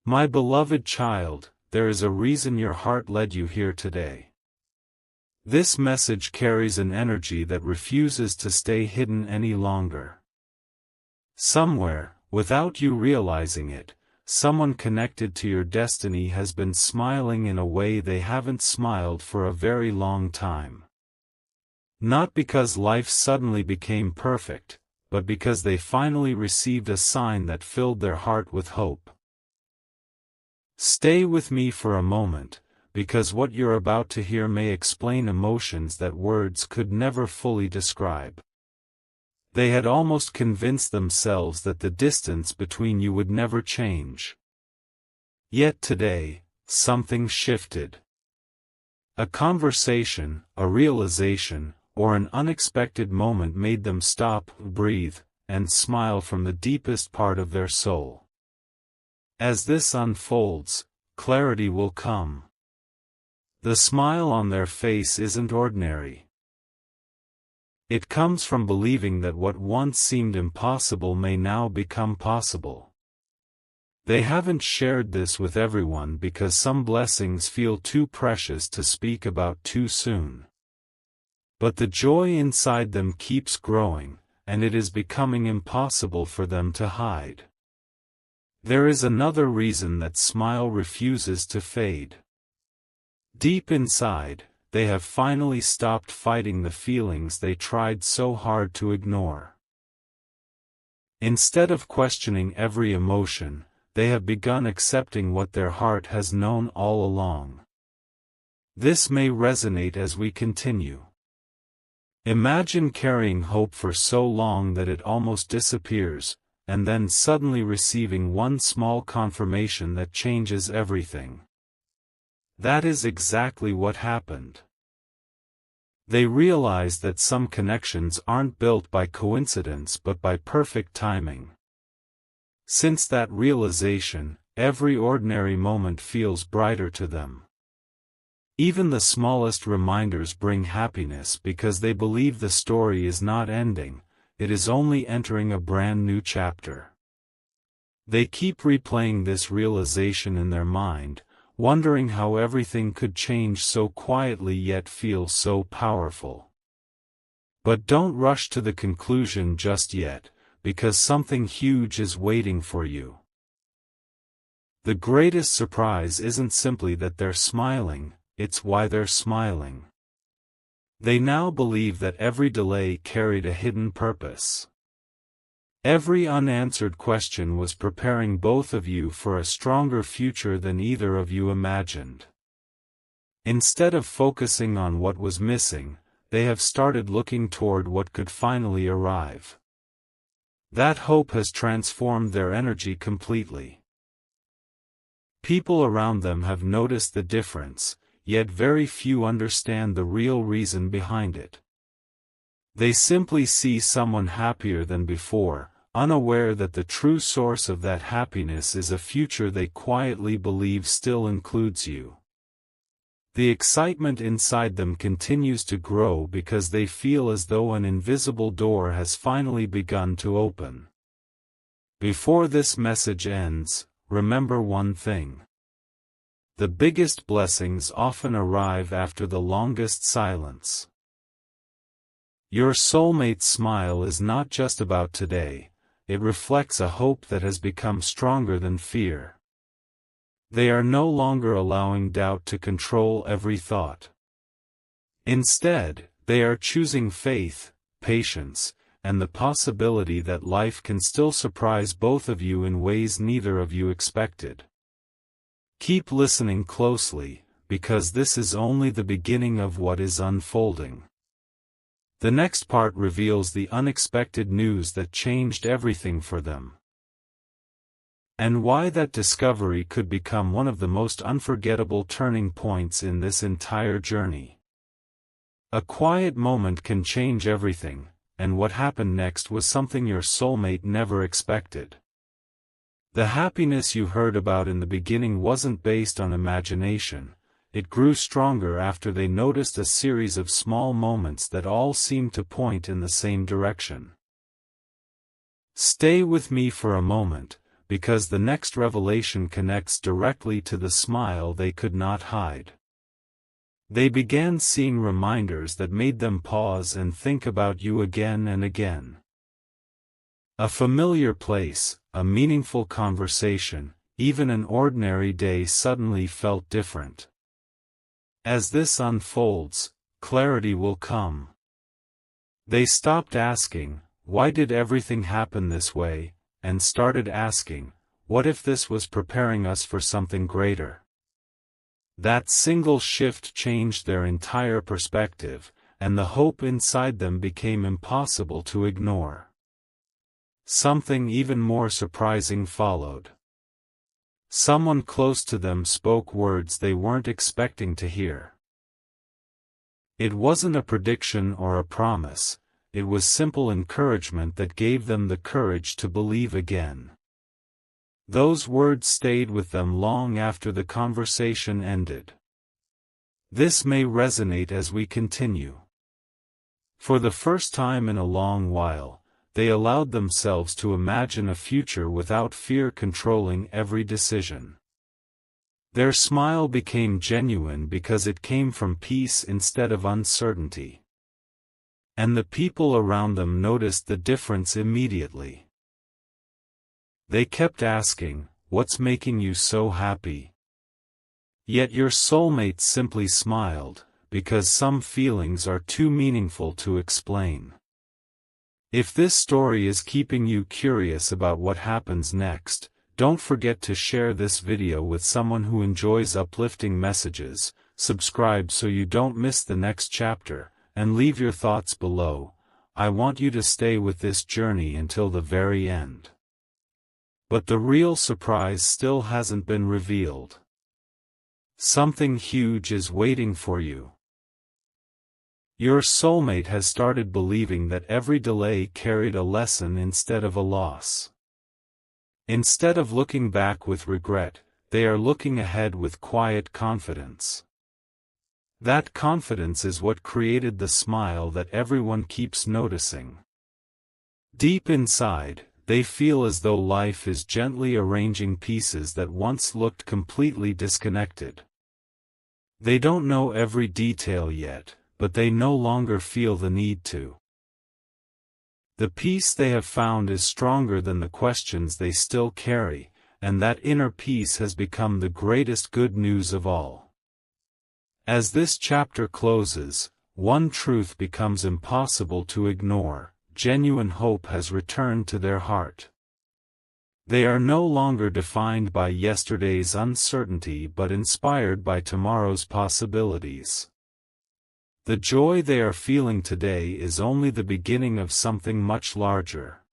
My beloved child, there is a reason your heart led you here today. This message carries an energy that refuses to stay hidden any longer. Somewhere, without you realizing it, someone connected to your destiny has been smiling in a way they haven't smiled for a very long time. Not because life suddenly became perfect, but because they finally received a sign that filled their heart with hope. Stay with me for a moment, because what you're about to hear may explain emotions that words could never fully describe. They had almost convinced themselves that the distance between you would never change. Yet today, something shifted. A conversation, a realization, or an unexpected moment made them stop, breathe, and smile from the deepest part of their soul. As this unfolds, clarity will come. The smile on their face isn't ordinary. It comes from believing that what once seemed impossible may now become possible. They haven't shared this with everyone because some blessings feel too precious to speak about too soon. But the joy inside them keeps growing, and it is becoming impossible for them to hide. There is another reason that smile refuses to fade. Deep inside, they have finally stopped fighting the feelings they tried so hard to ignore. Instead of questioning every emotion, they have begun accepting what their heart has known all along. This may resonate as we continue. Imagine carrying hope for so long that it almost disappears, and then suddenly receiving one small confirmation that changes everything. That is exactly what happened. They realized that some connections aren't built by coincidence but by perfect timing. Since that realization, every ordinary moment feels brighter to them. Even the smallest reminders bring happiness because they believe the story is not ending, it is only entering a brand new chapter. They keep replaying this realization in their mind, wondering how everything could change so quietly yet feel so powerful. But don't rush to the conclusion just yet, because something huge is waiting for you. The greatest surprise isn't simply that they're smiling, it's why they're smiling. They now believe that every delay carried a hidden purpose. Every unanswered question was preparing both of you for a stronger future than either of you imagined. Instead of focusing on what was missing, they have started looking toward what could finally arrive. That hope has transformed their energy completely. People around them have noticed the difference, yet very few understand the real reason behind it. They simply see someone happier than before, unaware that the true source of that happiness is a future they quietly believe still includes you. The excitement inside them continues to grow because they feel as though an invisible door has finally begun to open. Before this message ends, remember one thing. The biggest blessings often arrive after the longest silence. Your soulmate smile is not just about today, it reflects a hope that has become stronger than fear. They are no longer allowing doubt to control every thought. Instead, they are choosing faith, patience, and the possibility that life can still surprise both of you in ways neither of you expected. Keep listening closely, because this is only the beginning of what is unfolding. The next part reveals the unexpected news that changed everything for them. And why that discovery could become one of the most unforgettable turning points in this entire journey. A quiet moment can change everything, and what happened next was something your soulmate never expected. The happiness you heard about in the beginning wasn't based on imagination, it grew stronger after they noticed a series of small moments that all seemed to point in the same direction. Stay with me for a moment, because the next revelation connects directly to the smile they could not hide. They began seeing reminders that made them pause and think about you again and again. A familiar place, a meaningful conversation, even an ordinary day suddenly felt different. As this unfolds, clarity will come. They stopped asking, "Why did everything happen this way?" and started asking, "What if this was preparing us for something greater?" That single shift changed their entire perspective, and the hope inside them became impossible to ignore. Something even more surprising followed. Someone close to them spoke words they weren't expecting to hear. It wasn't a prediction or a promise, it was simple encouragement that gave them the courage to believe again. Those words stayed with them long after the conversation ended. This may resonate as we continue. For the first time in a long while, they allowed themselves to imagine a future without fear controlling every decision. Their smile became genuine because it came from peace instead of uncertainty. And the people around them noticed the difference immediately. They kept asking, "What's making you so happy?" Yet your soulmate simply smiled, because some feelings are too meaningful to explain. If this story is keeping you curious about what happens next, don't forget to share this video with someone who enjoys uplifting messages, subscribe so you don't miss the next chapter, and leave your thoughts below. I want you to stay with this journey until the very end. But the real surprise still hasn't been revealed. Something huge is waiting for you. Your soulmate has started believing that every delay carried a lesson instead of a loss. Instead of looking back with regret, they are looking ahead with quiet confidence. That confidence is what created the smile that everyone keeps noticing. Deep inside, they feel as though life is gently arranging pieces that once looked completely disconnected. They don't know every detail yet, but they no longer feel the need to. The peace they have found is stronger than the questions they still carry, and that inner peace has become the greatest good news of all. As this chapter closes, one truth becomes impossible to ignore: genuine hope has returned to their heart. They are no longer defined by yesterday's uncertainty but inspired by tomorrow's possibilities. The joy they are feeling today is only the beginning of something much larger.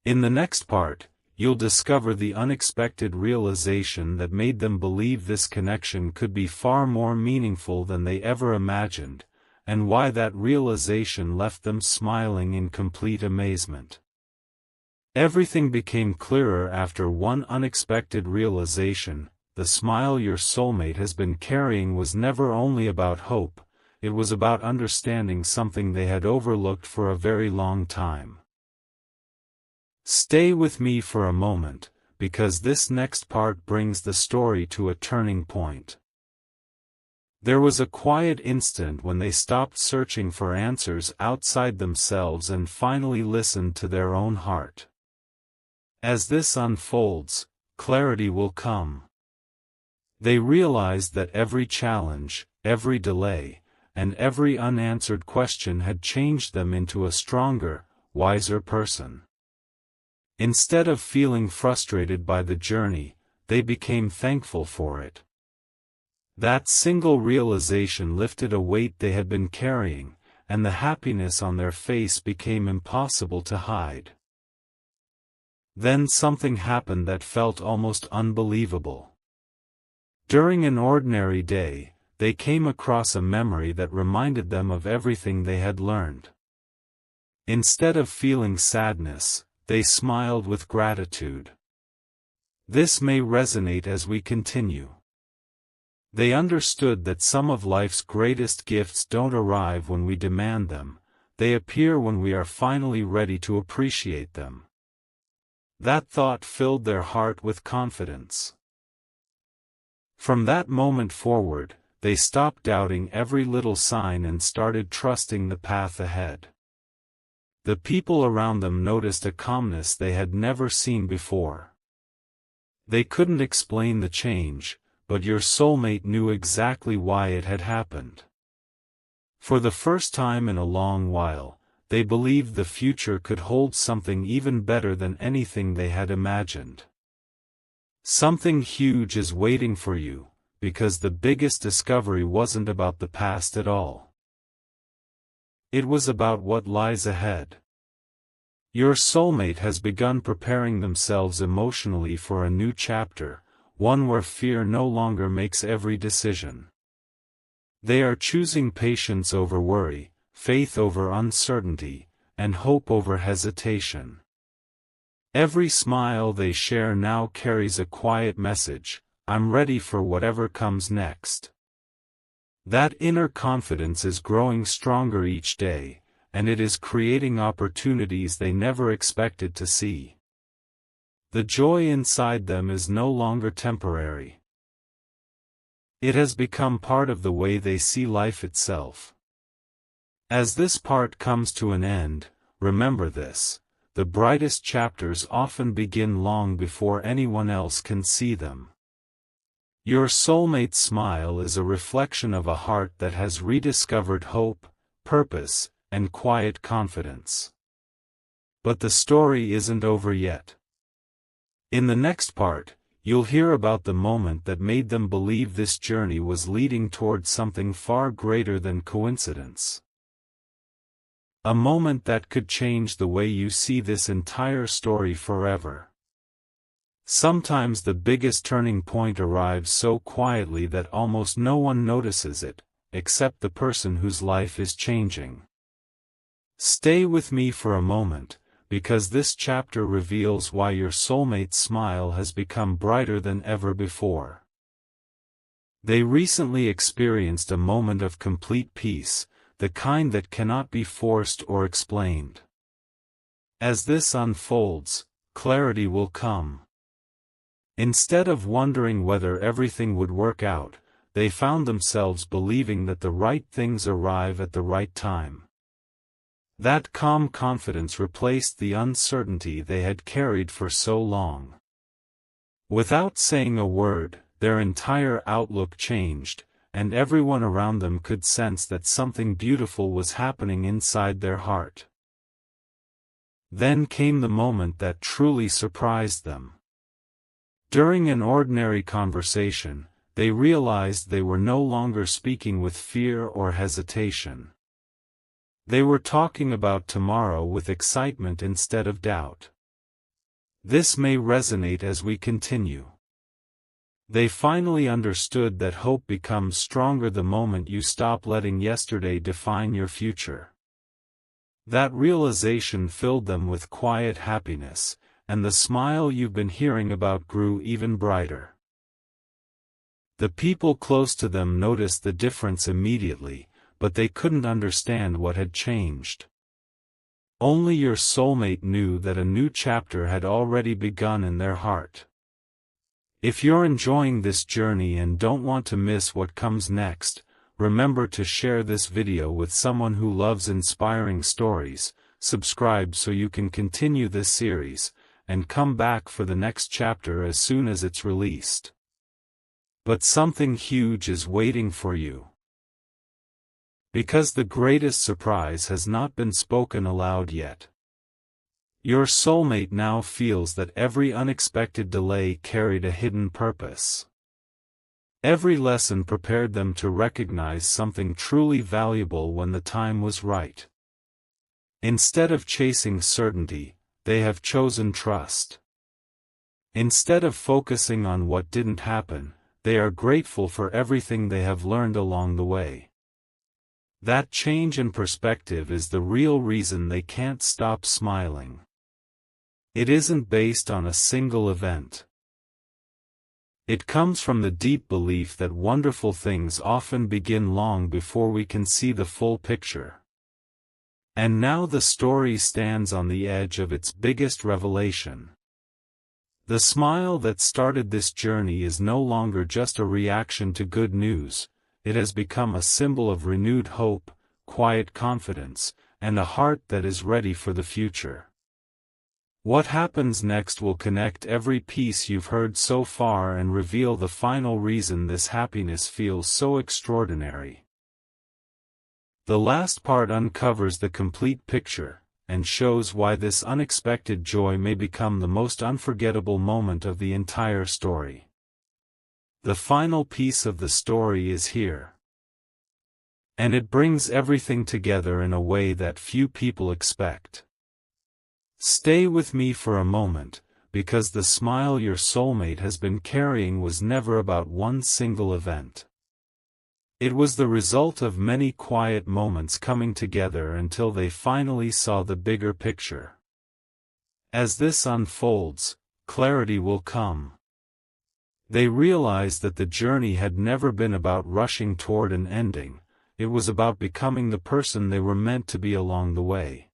In the next part, you'll discover the unexpected realization that made them believe this connection could be far more meaningful than they ever imagined, and why that realization left them smiling in complete amazement. Everything became clearer after one unexpected realization: the smile your soulmate has been carrying was never only about hope, it was about understanding something they had overlooked for a very long time. Stay with me for a moment, because this next part brings the story to a turning point. There was a quiet instant when they stopped searching for answers outside themselves and finally listened to their own heart. As this unfolds, clarity will come. They realized that every challenge, every delay, and every unanswered question had changed them into a stronger, wiser person. Instead of feeling frustrated by the journey, they became thankful for it. That single realization lifted a weight they had been carrying, and the happiness on their face became impossible to hide. Then something happened that felt almost unbelievable. During an ordinary day, they came across a memory that reminded them of everything they had learned. Instead of feeling sadness, they smiled with gratitude. This may resonate as we continue. They understood that some of life's greatest gifts don't arrive when we demand them, they appear when we are finally ready to appreciate them. That thought filled their heart with confidence. From that moment forward, they stopped doubting every little sign and started trusting the path ahead. The people around them noticed a calmness they had never seen before. They couldn't explain the change, but your soulmate knew exactly why it had happened. For the first time in a long while, they believed the future could hold something even better than anything they had imagined. Something huge is waiting for you, because the biggest discovery wasn't about the past at all. It was about what lies ahead. Your soulmate has begun preparing themselves emotionally for a new chapter, one where fear no longer makes every decision. They are choosing patience over worry, faith over uncertainty, and hope over hesitation. Every smile they share now carries a quiet message: I'm ready for whatever comes next. That inner confidence is growing stronger each day, and it is creating opportunities they never expected to see. The joy inside them is no longer temporary. It has become part of the way they see life itself. As this part comes to an end, remember this: the brightest chapters often begin long before anyone else can see them. Your soulmate's smile is a reflection of a heart that has rediscovered hope, purpose, and quiet confidence. But the story isn't over yet. In the next part, you'll hear about the moment that made them believe this journey was leading toward something far greater than coincidence. A moment that could change the way you see this entire story forever. Sometimes the biggest turning point arrives so quietly that almost no one notices it, except the person whose life is changing. Stay with me for a moment, because this chapter reveals why your soulmate's smile has become brighter than ever before. They recently experienced a moment of complete peace, the kind that cannot be forced or explained. As this unfolds, clarity will come. Instead of wondering whether everything would work out, they found themselves believing that the right things arrive at the right time. That calm confidence replaced the uncertainty they had carried for so long. Without saying a word, their entire outlook changed, and everyone around them could sense that something beautiful was happening inside their heart. Then came the moment that truly surprised them. During an ordinary conversation, they realized they were no longer speaking with fear or hesitation. They were talking about tomorrow with excitement instead of doubt. This may resonate as we continue. They finally understood that hope becomes stronger the moment you stop letting yesterday define your future. That realization filled them with quiet happiness, and the smile you've been hearing about grew even brighter. The people close to them noticed the difference immediately, but they couldn't understand what had changed. Only your soulmate knew that a new chapter had already begun in their heart. If you're enjoying this journey and don't want to miss what comes next, remember to share this video with someone who loves inspiring stories, subscribe so you can continue this series, and come back for the next chapter as soon as it's released. But something huge is waiting for you. Because the greatest surprise has not been spoken aloud yet. Your soulmate now feels that every unexpected delay carried a hidden purpose. Every lesson prepared them to recognize something truly valuable when the time was right. Instead of chasing certainty, they have chosen trust. Instead of focusing on what didn't happen, they are grateful for everything they have learned along the way. That change in perspective is the real reason they can't stop smiling. It isn't based on a single event. It comes from the deep belief that wonderful things often begin long before we can see the full picture. And now the story stands on the edge of its biggest revelation. The smile that started this journey is no longer just a reaction to good news, it has become a symbol of renewed hope, quiet confidence, and a heart that is ready for the future. What happens next will connect every piece you've heard so far and reveal the final reason this happiness feels so extraordinary. The last part uncovers the complete picture, and shows why this unexpected joy may become the most unforgettable moment of the entire story. The final piece of the story is here. And it brings everything together in a way that few people expect. Stay with me for a moment, because the smile your soulmate has been carrying was never about one single event. It was the result of many quiet moments coming together until they finally saw the bigger picture. As this unfolds, clarity will come. They realize that the journey had never been about rushing toward an ending, it was about becoming the person they were meant to be along the way.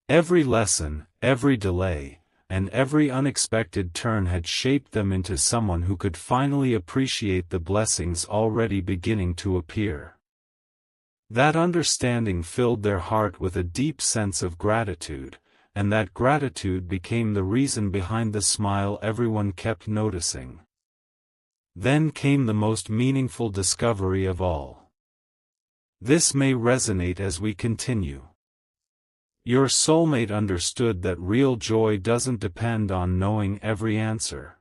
Every lesson, every delay, and every unexpected turn had shaped them into someone who could finally appreciate the blessings already beginning to appear. That understanding filled their heart with a deep sense of gratitude, and that gratitude became the reason behind the smile everyone kept noticing. Then came the most meaningful discovery of all. This may resonate as we continue. Your soulmate understood that real joy doesn't depend on knowing every answer.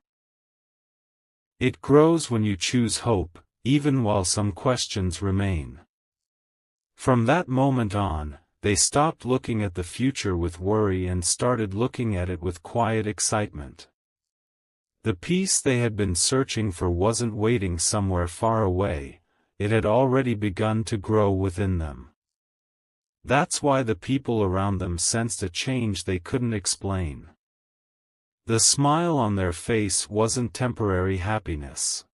It grows when you choose hope, even while some questions remain. From that moment on, they stopped looking at the future with worry and started looking at it with quiet excitement. The peace they had been searching for wasn't waiting somewhere far away, it had already begun to grow within them. That's why the people around them sensed a change they couldn't explain. The smile on their face wasn't temporary happiness.